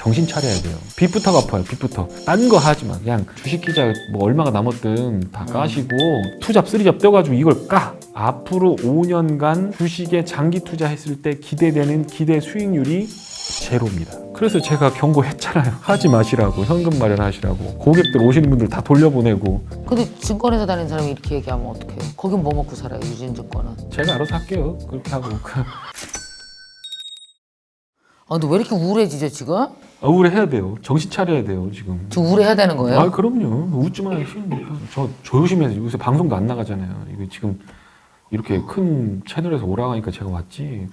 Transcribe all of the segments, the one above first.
정신 차려야 돼요. 빚부터 갚아요. 빚부터. 딴 거 하지 마. 그냥 주식 기자 뭐 얼마가 남았든 다 까시고 투잡 쓰리잡 떼가지고 이걸 까. 앞으로 5년간 주식에 장기 투자했을 때 기대되는 기대 수익률이 제로입니다. 그래서 제가 경고했잖아요. 하지 마시라고. 현금 마련하시라고. 고객들 오시는 분들 다 돌려보내고. 근데 증권회사 다니는 사람이 이렇게 얘기하면 어떡해요? 거긴 뭐 먹고 살아요, 유진증권은? 제가 알아서 할게요. 그렇게 하고. 근데 왜 이렇게 우울해지죠, 지금? 우울해야 돼요. 정신 차려야 돼요, 지금. 지금 우울해야 되는 거예요? 아, 그럼요. 웃지 마요. 저 조심해서 요새 방송도 안 나가잖아요. 이거 지금 이렇게 큰 채널에서 오라가니까 제가 왔지.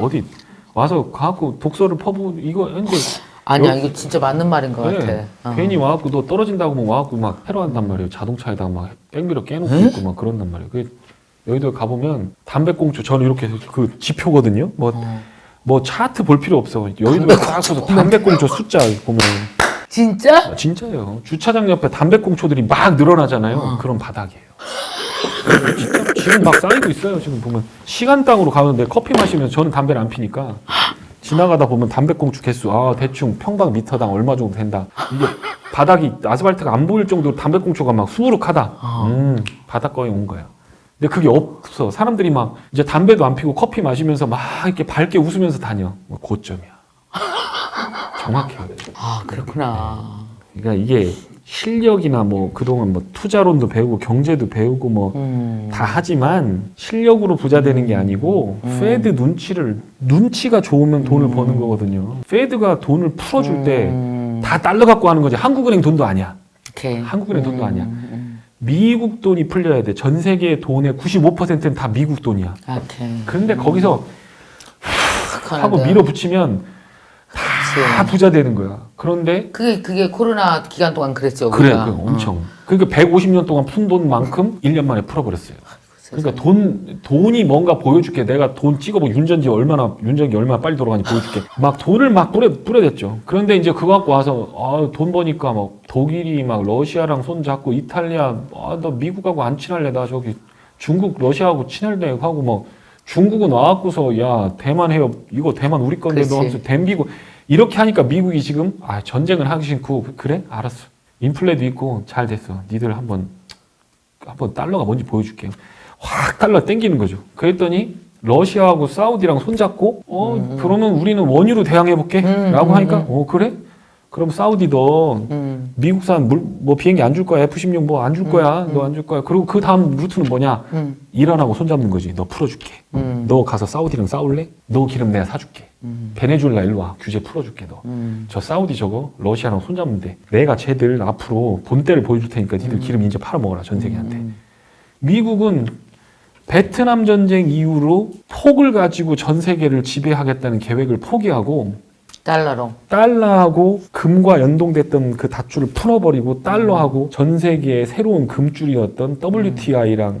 어디 와서 가갖고 독서를 이거 했는데. 아니야, 이거 진짜 맞는 말인 것 네, 같아. 괜히 와갖고 너 떨어진다고 뭐 와갖고 막 테러한단 말이에요. 자동차에다가 막 뺑비려 깨놓고 있고 막 그런단 말이에요. 여의도에 가보면 담배꽁초, 저는 이렇게 그 지표거든요. 뭐 차트 볼 필요 없어. 여의도에 딱 가서 담배꽁초 숫자 보면. 진짜? 진짜예요. 주차장 옆에 담배꽁초들이 막 늘어나잖아요. 그런 바닥이에요. 진짜 지금 막 쌓이고 있어요. 지금 보면 시간당으로 가는데 커피 마시면서 저는 담배를 안 피니까 지나가다 보면 담배꽁초 개수 대충 평방 미터당 얼마 정도 된다. 이게 바닥이 아스팔트가 안 보일 정도로 담배꽁초가 막 수두룩하다. 바닥거에 온 거야. 근데 그게 없어. 사람들이 막 이제 담배도 안 피고 커피 마시면서 막 이렇게 밝게 웃으면서 다녀. 고점이야. 정확해요. 그렇구나. 그러니까 이게 실력이나 뭐 그동안 뭐 투자론도 배우고 경제도 배우고 뭐 다 하지만 실력으로 부자 되는 게 아니고 페드 눈치가 좋으면 돈을 버는 거거든요. 페드가 돈을 풀어줄 때 다 달러 갖고 하는 거지. 한국은행 돈도 아니야. 오케이. 한국은행 돈도 아니야. 미국 돈이 풀려야 돼. 전 세계 돈의 95%는 다 미국 돈이야. 오케이. 그런데 거기서 하고 하는데. 밀어붙이면 다 부자 되는 거야. 그런데 그게 코로나 기간 동안 그랬죠. 그래, 우리가. 엄청. 그러니까 150년 동안 푼 돈만큼 1년 만에 풀어버렸어요. 그러니까 돈이 뭔가 보여줄게. 내가 돈 찍어보고 윤전기 얼마나 빨리 돌아가는지 보여줄게. 막 돈을 막 뿌려댔죠. 그런데 이제 그거 갖고 와서 돈 버니까 막 독일이 막 러시아랑 손 잡고 이탈리아 나 미국하고 안 친할래. 나 저기 중국 러시아하고 친할래 하고 뭐 중국은 와갖고서 야 대만 해요. 이거 대만 우리 건데 너 하면서 댐비고 이렇게 하니까 미국이 지금 전쟁을 하기 싫고 그래? 알았어. 인플레도 있고 잘 됐어. 니들 한번 달러가 뭔지 보여줄게. 확 달러 땡기는 거죠. 그랬더니 러시아하고 사우디랑 손잡고 그러면 우리는 원유로 대항해볼게 라고 하니까 그래? 그럼 사우디 너 미국산 뭐 비행기 안 줄 거야. F-16 뭐 안 줄 거야. 너 안 줄 거야. 그리고 그 다음 루트는 뭐냐? 이란하고 손잡는 거지. 너 풀어줄게. 너 가서 사우디랑 싸울래? 너 기름 내가 사줄게. 베네수엘라 일로 와. 규제 풀어줄게 너. 저 사우디 저거 러시아랑 손잡는데 내가 쟤들 앞으로 본때를 보여줄 테니까 니들 기름 이제 팔아먹어라. 전 세계한테. 미국은 베트남 전쟁 이후로 폭을 가지고 전 세계를 지배하겠다는 계획을 포기하고 달러하고 금과 연동됐던 그 닷줄을 풀어버리고 달러하고 전 세계의 새로운 금줄이었던 WTI랑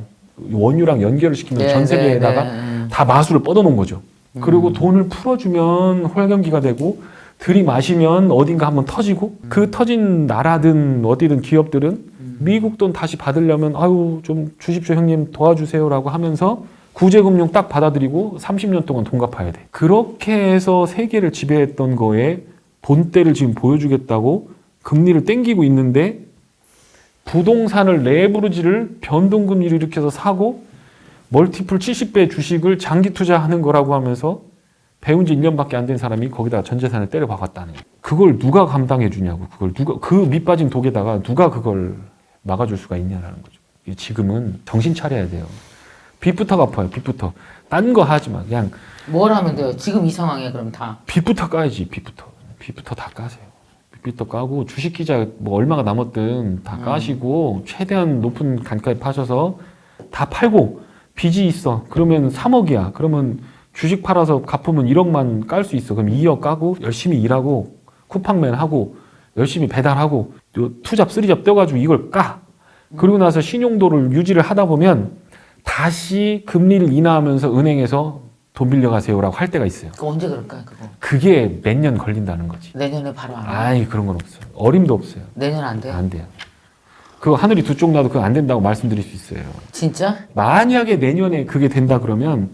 원유랑 연결을 시키면서 전 세계에다가 다 마술을 뻗어놓은 거죠. 그리고 돈을 풀어주면 활경기가 되고 들이마시면 어딘가 한번 터지고 그 터진 나라든 어디든 기업들은 미국 돈 다시 받으려면 좀 주십시오 형님 도와주세요라고 하면서 구제금융 딱 받아들이고 30년 동안 돈 갚아야 돼. 그렇게 해서 세계를 지배했던 거에 본때를 지금 보여주겠다고 금리를 땡기고 있는데 부동산을 레버리지를 변동금리를 일으켜서 사고 멀티플 70배 주식을 장기 투자하는 거라고 하면서 배운 지 1년밖에 안 된 사람이 거기다 전 재산을 때려 박았다는 거예요. 그걸 누가 감당해 주냐고. 그 밑빠진 독에다가 누가 그걸 막아줄 수가 있냐라는 거죠. 지금은 정신 차려야 돼요. 빚부터 갚아요. 빚부터. 딴 거 하지 마. 그냥 뭘 하면 돼요? 지금 이 상황에 그럼 다. 빚부터 까야지. 빚부터 다 까세요. 빚부터 까고 주식 기자 뭐 얼마가 남았든 다 까시고 최대한 높은 단가에 파셔서 다 팔고 빚이 있어. 그러면 3억이야. 그러면 주식 팔아서 갚으면 1억만 깔 수 있어. 그럼 2억 까고 열심히 일하고 쿠팡맨 하고 열심히 배달하고 투잡 쓰리잡 떼가지고 이걸 까. 그리고 나서 신용도를 유지를 하다 보면 다시 금리를 인하하면서 은행에서 돈 빌려가세요라고 할 때가 있어요. 그거 언제 그럴까요, 그거? 그게 몇 년 걸린다는 거지. 내년에 바로 안 해요? 그런 건 없어요. 어림도 없어요. 내년 안 돼요? 안 돼요. 그거 하늘이 두 쪽 나도 그거 안 된다고 말씀드릴 수 있어요. 진짜? 만약에 내년에 그게 된다 그러면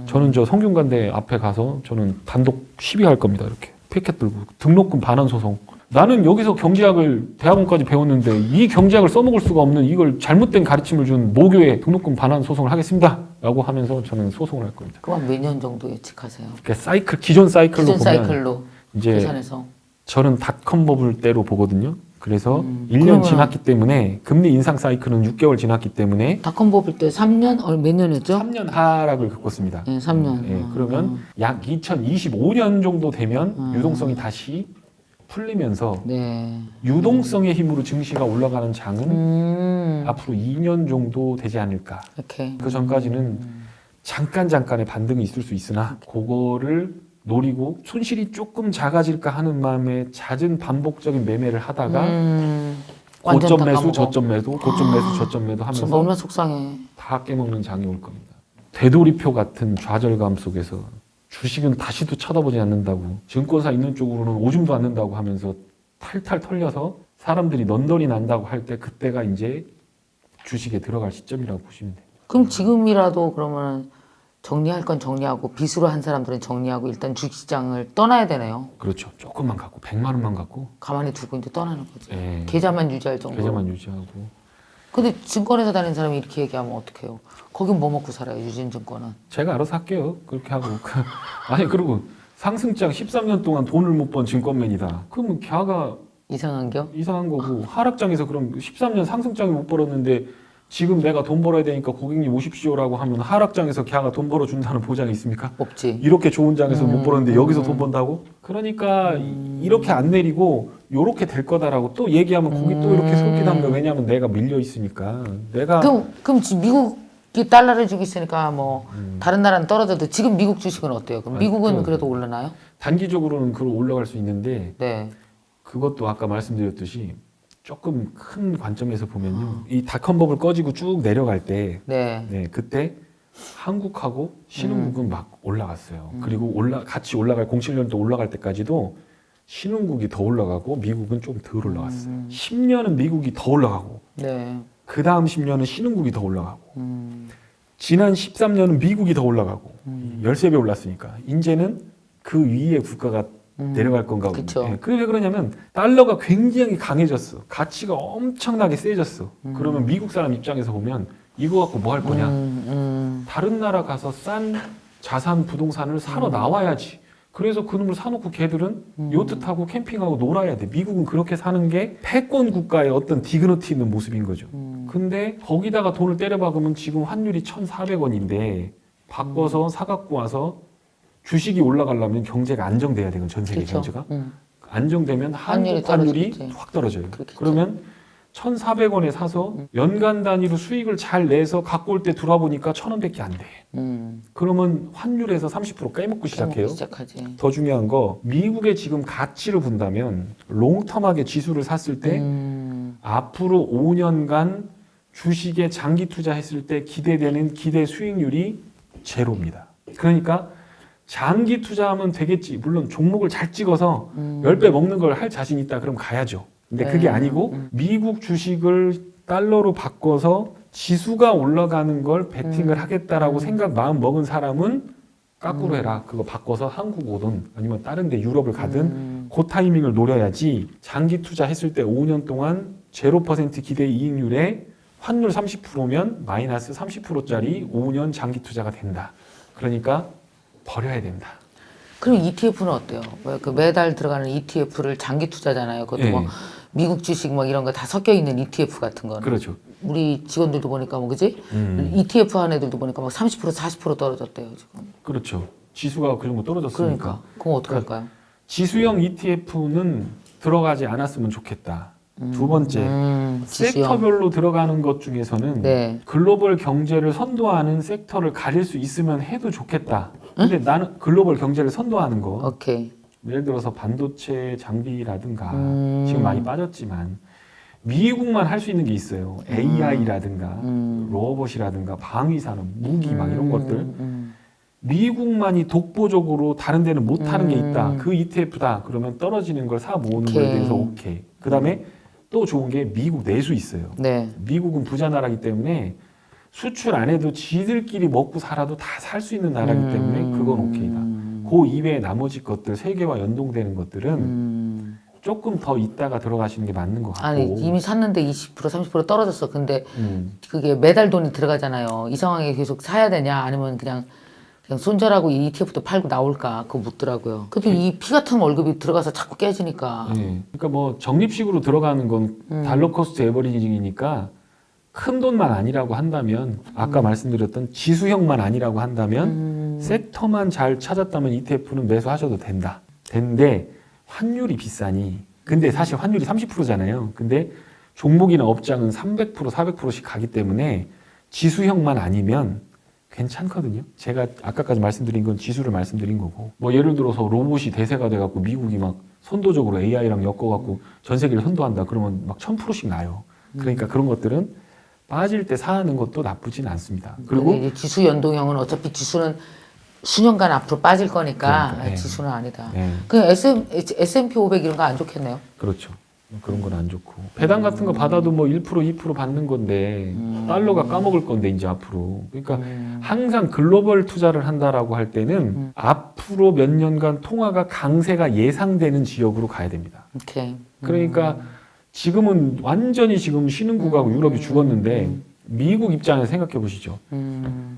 저는 저 성균관대 앞에 가서 저는 단독 시위할 겁니다. 이렇게 패켓 들고 등록금 반환 소송. 나는 여기서 경제학을 대학원까지 배웠는데 이 경제학을 써먹을 수가 없는 이걸 잘못된 가르침을 준 모교에 등록금 반환 소송을 하겠습니다 라고 하면서 저는 소송을 할 겁니다. 그럼 몇 년 정도 예측하세요? 그러니까 사이클, 기존 사이클로 기존 보면 사이클로 이제 계산해서. 저는 닷컴 버블 때로 보거든요. 그래서 1년 그러면- 지났기 때문에 금리 인상 사이클은 6개월 지났기 때문에 닷컴 버블 때 3년? 몇 년 했죠? 3년 하락을 겪었습니다. 네, 3년. 예, 그러면 약 2025년 정도 되면 유동성이 다시 풀리면서 네. 유동성의 힘으로 증시가 올라가는 장은 앞으로 2년 정도 되지 않을까. 이렇게. 그 전까지는 잠깐의 반등이 있을 수 있으나 그거를 노리고 손실이 조금 작아질까 하는 마음에 잦은 반복적인 매매를 하다가 완전 고점 다 매수, 까먹어. 저점 매도, 고점 매수, 저점 매도 진짜 하면서 얼마나 속상해. 다 깨먹는 장이 올 겁니다. 되돌이표 같은 좌절감 속에서 주식은 다시도 쳐다보지 않는다고, 증권사 있는 쪽으로는 오줌도 않는다고 하면서 탈탈 털려서 사람들이 넌더리 난다고 할 때 그때가 이제 주식에 들어갈 시점이라고 보시면 돼요. 그럼 지금이라도 그러면 정리할 건 정리하고 빚으로 한 사람들은 정리하고 일단 주식시장을 떠나야 되네요. 그렇죠. 조금만 갖고 100만 원만 갖고 가만히 두고 이제 떠나는 거지. 예, 계좌만 유지할 정도로. 계좌만 유지하고. 근데 증권회사 다니는 사람이 이렇게 얘기하면 어떡해요? 거긴 뭐 먹고 살아요, 유진증권은? 제가 알아서 할게요. 그렇게 하고. 아니 그리고 상승장 13년 동안 돈을 못 번 증권맨이다. 그러면 걔가 이상한겨? 이상한 거고, 하락장에서 그럼 13년 상승장을 못 벌었는데 지금 내가 돈 벌어야 되니까 고객님 오십시오라고 하면 하락장에서 걔가 돈 벌어준다는 보장이 있습니까? 없지. 이렇게 좋은 장에서 못 벌었는데 여기서 돈 번다고? 그러니까 이렇게 안 내리고 요렇게 될 거다라고 또 얘기하면 거기 또 이렇게 쏠긴 합니다. 왜냐하면 내가 밀려 있으니까. 내가 그럼 지금 미국이 달러를 주고 있으니까 뭐 다른 나라는 떨어져도 지금 미국 주식은 어때요? 그럼 미국은 그래도 올라나요? 단기적으로는 그걸 올라갈 수 있는데 네. 그것도 아까 말씀드렸듯이 조금 큰 관점에서 보면요. 이 닷컴버블 꺼지고 쭉 내려갈 때 네. 그때 한국하고 신흥국은 막 올라갔어요. 그리고 같이 올라갈 07년도 올라갈 때까지도 신흥국이 더 올라가고 미국은 좀 덜 올라갔어요. 10년은 미국이 더 올라가고 네. 그 다음 10년은 신흥국이 더 올라가고 지난 13년은 미국이 더 올라가고 13배 올랐으니까 이제는 그 위에 국가가 내려갈 건가 보네. 그쵸. 예, 그게 왜 그러냐면 달러가 굉장히 강해졌어. 가치가 엄청나게 세졌어. 그러면 미국 사람 입장에서 보면 이거 갖고 뭐 할 거냐? 다른 나라 가서 싼 자산 부동산을 사러 나와야지. 그래서 그놈을 사놓고 걔들은 요트 타고 캠핑하고 놀아야 돼. 미국은 그렇게 사는 게 패권 국가의 어떤 디그너티 있는 모습인 거죠. 근데 거기다가 돈을 때려박으면 지금 환율이 1,400원인데 바꿔서 사갖고 와서 주식이 올라가려면 경제가 안정돼야 되는 전 세계 그쵸. 경제가 안정되면 환율이 한국 환율이 떨어지겠지. 확 떨어져요. 그렇겠죠. 그러면 1,400원에 사서 연간 단위로 수익을 잘 내서 갖고 올 때 돌아보니까 1,000원밖에 안 돼. 그러면 환율에서 30% 깨먹고 시작해요. 시작하지. 더 중요한 거 미국의 지금 가치를 본다면 롱텀하게 지수를 샀을 때 앞으로 5년간 주식에 장기 투자했을 때 기대되는 기대 수익률이 제로입니다. 그러니까 장기 투자하면 되겠지. 물론 종목을 잘 찍어서 10배 먹는 걸 할 자신 있다. 그럼 가야죠. 근데 그게 아니고 미국 주식을 달러로 바꿔서 지수가 올라가는 걸 베팅을 하겠다라고 마음 먹은 사람은 까꾸로 해라. 그거 바꿔서 한국 오든 아니면 다른 데 유럽을 가든 그 타이밍을 노려야지. 장기 투자했을 때 5년 동안 0% 기대 이익률에 환율 30%면 마이너스 30%짜리 5년 장기 투자가 된다. 그러니까 버려야 된다. 그럼 ETF는 어때요? 왜 그 매달 들어가는 ETF를 장기 투자잖아요. 그것도 예. 뭐 미국 주식 뭐 이런 거 다 섞여 있는 ETF 같은 거는. 그렇죠. 우리 직원들도 보니까 뭐 그지? ETF 한 애들도 보니까 막 30% 40% 떨어졌대요 지금. 그렇죠. 지수가 그 정도 떨어졌으니까. 그러니까 그럼 어떻게 할까요? 지수형 ETF는 들어가지 않았으면 좋겠다. 두 번째, 지수형. 섹터별로 들어가는 것 중에서는 네. 글로벌 경제를 선도하는 섹터를 가릴 수 있으면 해도 좋겠다. 근데 나는 글로벌 경제를 선도하는 거, 오케이. 예를 들어서 반도체 장비라든가 지금 많이 빠졌지만 미국만 할 수 있는 게 있어요. AI라든가 로봇이라든가 방위산업, 무기 막 이런 것들. 미국만이 독보적으로 다른 데는 못 하는 게 있다. 그 ETF다. 그러면 떨어지는 걸 사 모으는 거에 대해서 오케이. 그 다음에 또 좋은 게 미국 내수 있어요. 네. 미국은 부자 나라기 때문에 수출 안 해도 지들끼리 먹고 살아도 다 살 수 있는 나라기 때문에 그건 오케이다. 그 이외에 나머지 것들 세계와 연동되는 것들은 조금 더 있다가 들어가시는 게 맞는 것 같고. 아니 이미 샀는데 20% 30% 떨어졌어. 근데 음. 그게 매달 돈이 들어가잖아요. 이 상황에 계속 사야 되냐 아니면 그냥 손절하고 ETF도 팔고 나올까 그거 묻더라고요. 근데 이 피 같은 월급이 들어가서 자꾸 깨지니까. 네. 그러니까 뭐 적립식으로 들어가는 건 달러 코스트 에버리징이니까 큰 돈만 아니라고 한다면 아까 말씀드렸던 지수형만 아니라고 한다면 섹터만 잘 찾았다면 ETF는 매수하셔도 된다. 된데 환율이 비싸니 근데 사실 환율이 30%잖아요. 근데 종목이나 업장은 300% 400%씩 가기 때문에 지수형만 아니면 괜찮거든요. 제가 아까까지 말씀드린 건 지수를 말씀드린 거고 뭐 예를 들어서 로봇이 대세가 돼갖고 미국이 막 선도적으로 AI랑 엮어갖고 전 세계를 선도한다 그러면 막 1000%씩 나요. 그러니까 그런 것들은 빠질 때 사는 것도 나쁘진 않습니다. 그리고 이제 지수 연동형은 어차피 지수는 수년간 앞으로 빠질 거니까 그러니까, 예. 지수는 아니다. 예. 그 S&P 500 이런 거 안 좋겠네요. 그렇죠. 그런 건 안 좋고 배당 같은 거 받아도 뭐 1% 2% 받는 건데 달러가 까먹을 건데 이제 앞으로 그러니까 항상 글로벌 투자를 한다라고 할 때는 앞으로 몇 년간 통화가 강세가 예상되는 지역으로 가야 됩니다. 오케이. 그러니까 지금은 완전히 지금 신흥국하고 유럽이 죽었는데 미국 입장에서 생각해 보시죠.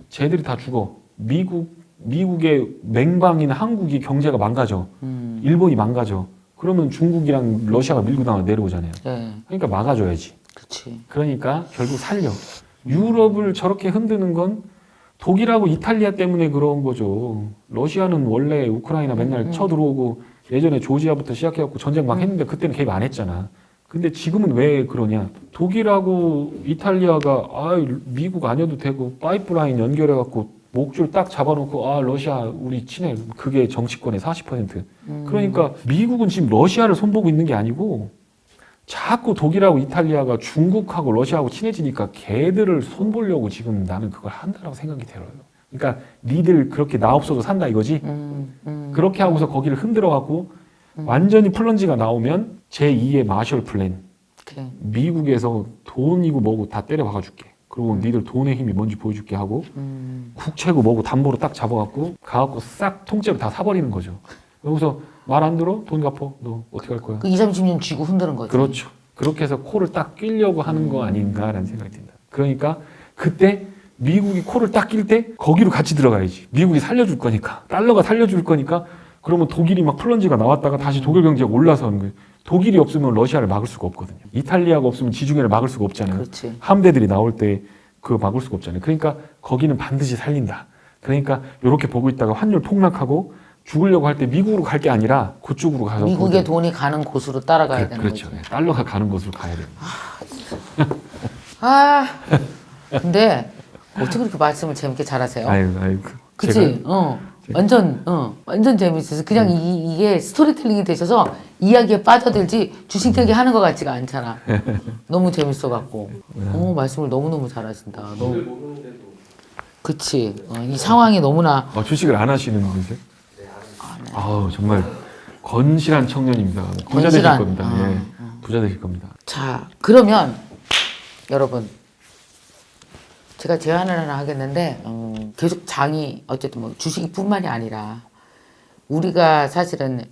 쟤들이 다 죽어. 미국의 맹방인 한국이 경제가 망가져. 일본이 망가져. 그러면 중국이랑 러시아가 밀고 나와 내려오잖아요. 네, 그러니까 막아줘야지. 그렇지. 그러니까 결국 살려. 유럽을 저렇게 흔드는 건 독일하고 이탈리아 때문에 그런 거죠. 러시아는 원래 우크라이나 맨날 쳐들어오고 예전에 조지아부터 시작해갖고 전쟁 막 했는데 그때는 개입 안 했잖아. 근데 지금은 왜 그러냐? 독일하고 이탈리아가 미국 아니어도 되고 파이프라인 연결해갖고 목줄 딱 잡아놓고 러시아 우리 친해. 그게 정치권의 40%. 그러니까 미국은 지금 러시아를 손보고 있는 게 아니고 자꾸 독일하고 이탈리아가 중국하고 러시아하고 친해지니까 걔들을 손보려고 지금 나는 그걸 한다라고 생각이 들어요. 그러니까 니들 그렇게 나 없어도 산다 이거지. 그렇게 하고서 거기를 흔들어갖고 완전히 플런지가 나오면 제2의 마셜 플랜. 오케이. 미국에서 돈이고 뭐고 다 때려 박아줄게. 그리고 니들 돈의 힘이 뭔지 보여줄게 하고 국채고 뭐고 담보로 딱 잡아갖고 가갖고 싹 통째로 다 사버리는 거죠. 여기서 말 안 들어? 돈 갚어. 너 어떻게 할 거야? 그 2, 30년 쥐고 흔드는 거지. 그렇죠. 그렇게 해서 코를 딱 끼려고 하는 거 아닌가라는 생각이 든다. 그러니까 그때 미국이 코를 딱 낄 때 거기로 같이 들어가야지. 미국이 살려줄 거니까. 달러가 살려줄 거니까 그러면 독일이 막 플런지가 나왔다가 다시 독일 경제가 올라서는 거예요. 독일이 없으면 러시아를 막을 수가 없거든요. 이탈리아가 없으면 지중해를 막을 수가 없잖아요. 그렇지. 함대들이 나올 때 그거 막을 수가 없잖아요. 그러니까 거기는 반드시 살린다. 그러니까 이렇게 보고 있다가 환율 폭락하고 죽으려고 할 때 미국으로 갈 게 아니라 그쪽으로 가서 미국의 돈이 가는 곳으로 따라가야 되는 그렇죠. 거지. 달러가 가는 곳으로 가야 됩니다. 근데 어떻게 그렇게 말씀을 재밌게 잘하세요? 아이고. 그치? 완전 재밌어서 그냥 이게 스토리텔링이 되셔서 이야기에 빠져들지 주식 얘기 하는 것 같지가 않잖아. 너무 재밌어갖고. 말씀을 너무너무 잘하신다. 너무. 그치. 이 상황이 너무나. 주식을 안 하시는 분이세요? 아우 정말 건실한 청년입니다. 부자 되실 겁니다. 예. 부자 되실 겁니다. 자, 그러면 여러분. 제가 제안을 하나 하겠는데 계속 장이 어쨌든 뭐 주식뿐만이 아니라 우리가 사실은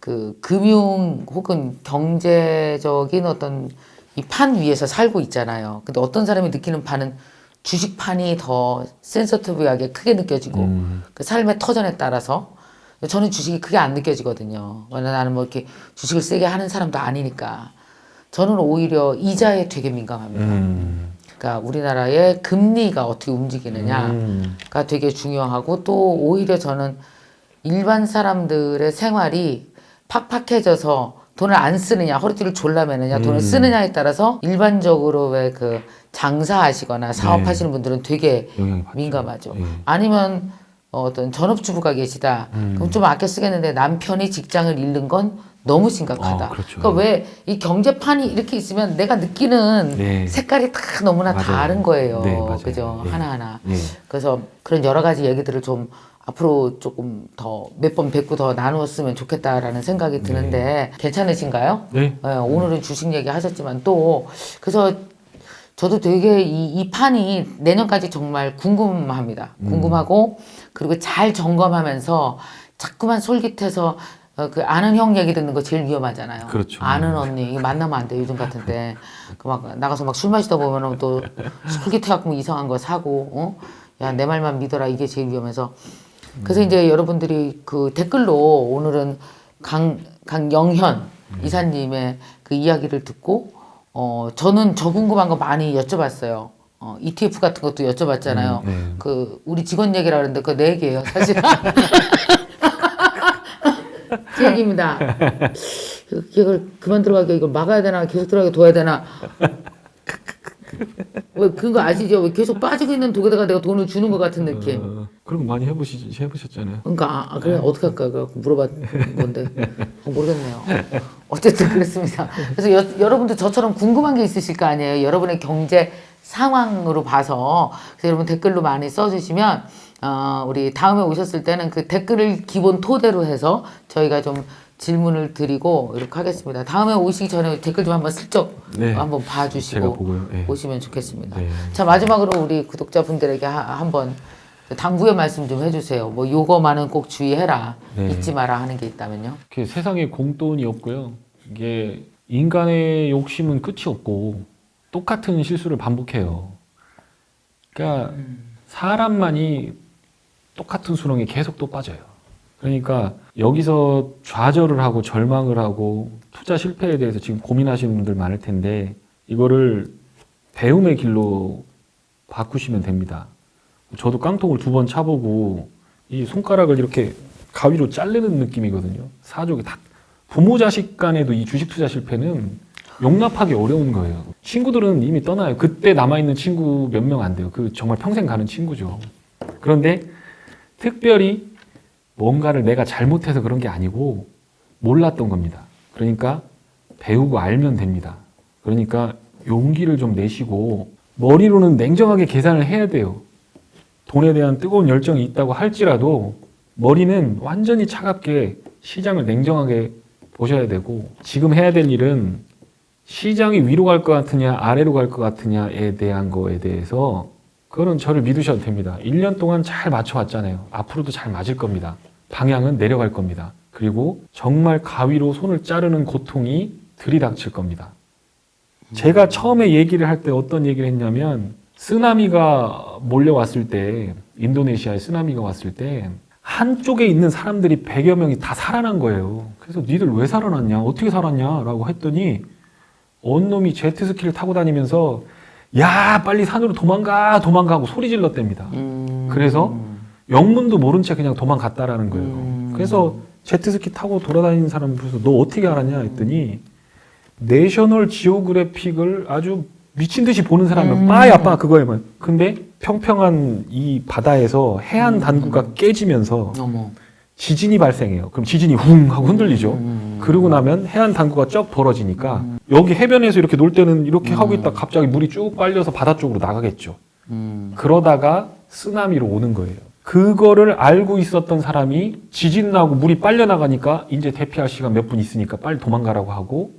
그 금융 혹은 경제적인 어떤 이 판 위에서 살고 있잖아요. 근데 어떤 사람이 느끼는 판은 주식판이 더 센서티브하게 크게 느껴지고 그 삶의 터전에 따라서 저는 주식이 크게 안 느껴지거든요. 왜냐면 나는 뭐 이렇게 주식을 세게 하는 사람도 아니니까 저는 오히려 이자에 되게 민감합니다. 그러니까 우리나라의 금리가 어떻게 움직이느냐가 되게 중요하고 또 오히려 저는 일반 사람들의 생활이 팍팍해져서 돈을 안 쓰느냐 허리띠를 졸라매느냐 돈을 쓰느냐에 따라서 일반적으로 왜 그 장사하시거나 사업하시는 분들은 되게 민감하죠. 아니면 어떤 전업주부가 계시다. 그럼 좀 아껴 쓰겠는데 남편이 직장을 잃는 건 너무 심각하다. 그렇죠. 그러니까 왜 이 경제판이 이렇게 있으면 내가 느끼는 색깔이 다 너무나 맞아요. 다른 거예요. 네, 맞아요. 그죠? 예. 하나하나. 예. 그래서 그런 여러 가지 얘기들을 좀 앞으로 조금 더 몇 번 뵙고 더 나누었으면 좋겠다라는 생각이 드는데 괜찮으신가요? 네. 오늘은 주식 얘기 하셨지만 또 그래서 저도 되게 이 판이 내년까지 정말 궁금합니다. 궁금하고 그리고 잘 점검하면서 자꾸만 솔깃해서 그 아는 형 얘기 듣는 거 제일 위험하잖아요. 그렇죠. 아는 언니 이게 만나면 안 돼. 요즘 같은 때 그 막 나가서 막 술 마시다 보면은 또 솔깃해갖고 뭐 이상한 거 사고, 야 내 말만 믿어라 이게 제일 위험해서. 그래서 이제 여러분들이 그 댓글로 오늘은 강영현 이사님의 그 이야기를 듣고 저는 저 궁금한 거 많이 여쭤봤어요. ETF 같은 것도 여쭤봤잖아요. 네. 그 우리 직원 얘기라 그러는데 그거 내 얘기예요, 사실. 제 얘기입니다. 이걸 그만 들어가게 이걸 막아야 되나 계속 들어가게 둬야 되나. 왜 그거 아시죠? 왜 계속 빠지고 있는 독에다가 내가 돈을 주는 것 같은 느낌. 그런 거 많이 해보셨잖아요. 그러니까 그래 어떻게 할까 그래갖고 물어봤던 건데 모르겠네요. 어쨌든 그랬습니다. 그래서 여러분도 저처럼 궁금한 게 있으실 거 아니에요. 여러분의 경제 상황으로 봐서 그래서 여러분 댓글로 많이 써주시면 우리 다음에 오셨을 때는 그 댓글을 기본 토대로 해서 저희가 좀 질문을 드리고 이렇게 하겠습니다. 다음에 오시기 전에 댓글 좀 한번 슬쩍 네. 한번 제가 봐주시고 보고요. 네. 오시면 좋겠습니다. 네. 자 마지막으로 우리 구독자분들에게 한번 당부의 말씀 좀 해주세요. 뭐 요거만은 꼭 주의해라, 네. 잊지 마라 하는 게 있다면요. 세상에 공돈이 없고요. 이게 인간의 욕심은 끝이 없고 똑같은 실수를 반복해요. 그러니까 사람만이 똑같은 수렁에 계속 또 빠져요. 그러니까 여기서 좌절을 하고 절망을 하고 투자 실패에 대해서 지금 고민하시는 분들 많을 텐데 이거를 배움의 길로 바꾸시면 됩니다. 저도 깡통을 2번 차보고 이 손가락을 이렇게 가위로 자르는 느낌이거든요. 사족이 다 부모 자식 간에도 이 주식 투자 실패는 용납하기 어려운 거예요. 친구들은 이미 떠나요. 그때 남아있는 친구 몇 명 안 돼요. 그 정말 평생 가는 친구죠. 그런데 특별히 뭔가를 내가 잘못해서 그런 게 아니고 몰랐던 겁니다. 그러니까 배우고 알면 됩니다. 그러니까 용기를 좀 내시고 머리로는 냉정하게 계산을 해야 돼요. 돈에 대한 뜨거운 열정이 있다고 할지라도 머리는 완전히 차갑게 시장을 냉정하게 보셔야 되고 지금 해야 될 일은 시장이 위로 갈 것 같으냐 아래로 갈 것 같으냐에 대한 거에 대해서 그거는 저를 믿으셔도 됩니다. 1년 동안 잘 맞춰왔잖아요. 앞으로도 잘 맞을 겁니다. 방향은 내려갈 겁니다. 그리고 정말 가위로 손을 자르는 고통이 들이닥칠 겁니다. 제가 처음에 얘기를 할 때 어떤 얘기를 했냐면 쓰나미가 몰려왔을 때 인도네시아에 쓰나미가 왔을 때 한쪽에 있는 사람들이 100여 명이 다 살아난 거예요. 그래서 니들 왜 살아났냐 어떻게 살았냐 라고 했더니 어느 놈이 제트스키를 타고 다니면서 야 빨리 산으로 도망가 하고 소리 질렀답니다. 그래서 영문도 모른 채 그냥 도망갔다라는 거예요. 그래서 제트스키 타고 돌아다니는 사람 그래서 너 어떻게 알았냐 했더니 내셔널 지오그래픽을 아주 미친 듯이 보는 사람은 빠야 그거에만. 근데 평평한 이 바다에서 해안 단구가 깨지면서 어머. 지진이 발생해요. 그럼 지진이 훅 하고 흔들리죠. 그러고 나면 해안 단구가 쩍 벌어지니까 여기 해변에서 이렇게 놀 때는 이렇게 하고 있다 갑자기 물이 쭉 빨려서 바다 쪽으로 나가겠죠. 그러다가 쓰나미로 오는 거예요. 그거를 알고 있었던 사람이 지진 나고 물이 빨려 나가니까 이제 대피할 시간 몇 분 있으니까 빨리 도망가라고 하고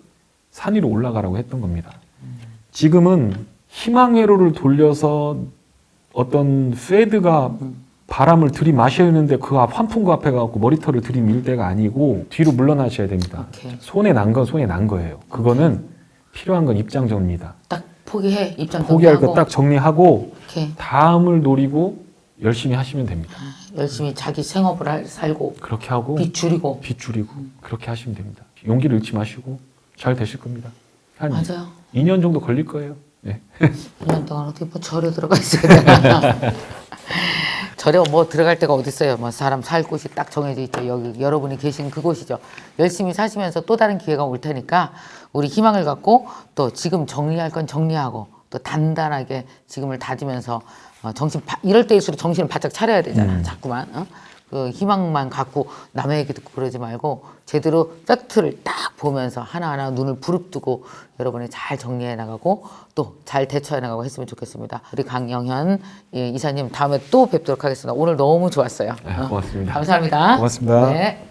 산 위로 올라가라고 했던 겁니다. 지금은 희망 회로를 돌려서 어떤 페드가 바람을 들이마셔야 하는데 그 환풍구 앞에 가고 머리털을 들이밀 때가 아니고 뒤로 물러나셔야 됩니다. 오케이. 손에 난 건 손에 난 거예요. 그거는 필요한 건 입장 정리다. 딱 포기해 입장 포기할 거 정리하고. 딱 정리하고 오케이. 다음을 노리고 열심히 하시면 됩니다. 열심히 자기 생업을 살고 그렇게 하고 빚 줄이고. 빚 줄이고 그렇게 하시면 됩니다. 용기를 잃지 마시고 잘 되실 겁니다. 한 맞아요. 2년 정도 걸릴 거예요. 네. 1년 동안 어떻게 뭐 절에 들어가 있어야 되나. 절에 뭐 들어갈 데가 어디 있어요. 뭐 사람 살 곳이 딱 정해져 있죠. 여기 여러분이 계신 그곳이죠. 열심히 사시면서 또 다른 기회가 올 테니까 우리 희망을 갖고 또 지금 정리할 건 정리하고 또 단단하게 지금을 다지면서 이럴 때일수록 정신을 바짝 차려야 되잖아. 자꾸만. 그 희망만 갖고 남의 얘기 듣고 그러지 말고 제대로 팩트를 딱 보면서 하나하나 눈을 부릅뜨고 여러분이 잘 정리해 나가고 또 잘 대처해 나가고 했으면 좋겠습니다. 우리 강영현 이사님 다음에 또 뵙도록 하겠습니다. 오늘 너무 좋았어요. 네, 고맙습니다. 감사합니다. 고맙습니다. 네.